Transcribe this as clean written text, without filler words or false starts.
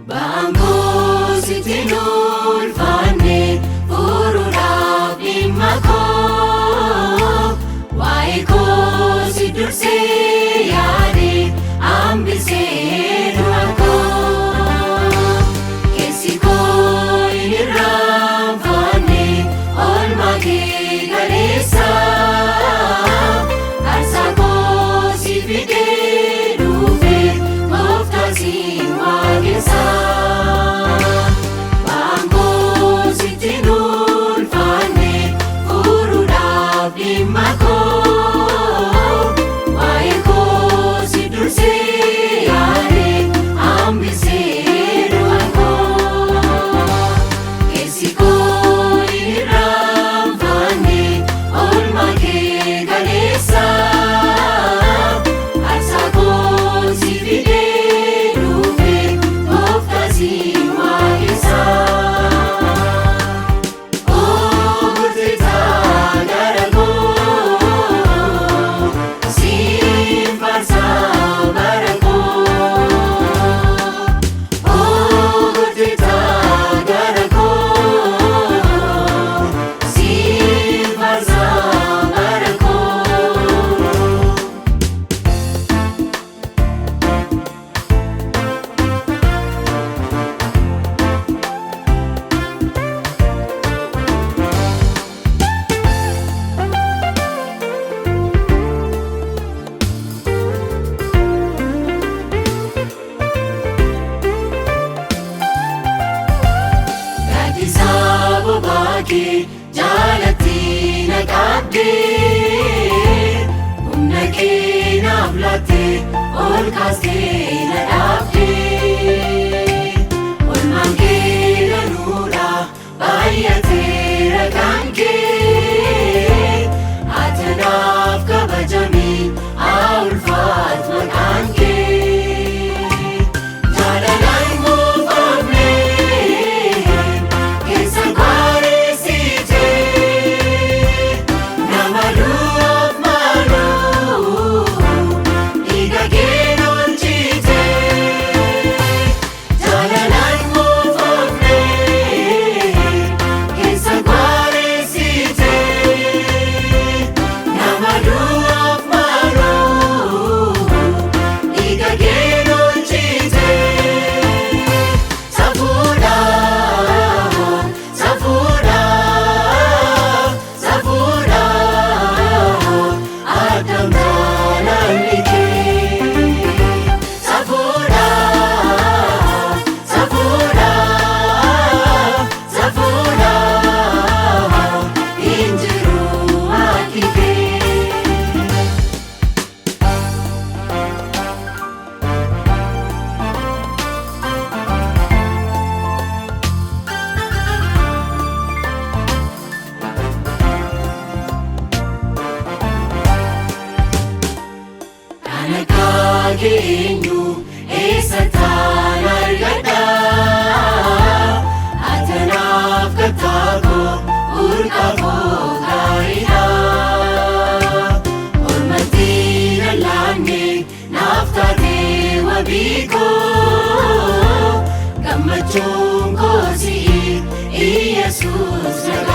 Bangoo sitti ulfaanne furuudhaaf dhimma koo waa'ee koo si dursee yaade hambisee du'a koo keessi koo hin irraanfanne oolmaa kee galeessa aarsaa koo si fidee dhufe gooftaa si waaqessa. Jaalatti na qabdee humna kee naaf laattee ol kaastee na dhaabdee oolmaan kee danuudha baay'ateera kan kee ati naaf kabajamii haa ulfaatu maqaan kee. Keenyu eessattaan argadha ati naaf kattaakoo urgaa koo gaariidha ormatti na laanne naaf taatee wabii koo gammachuun koo si'i Yesuus.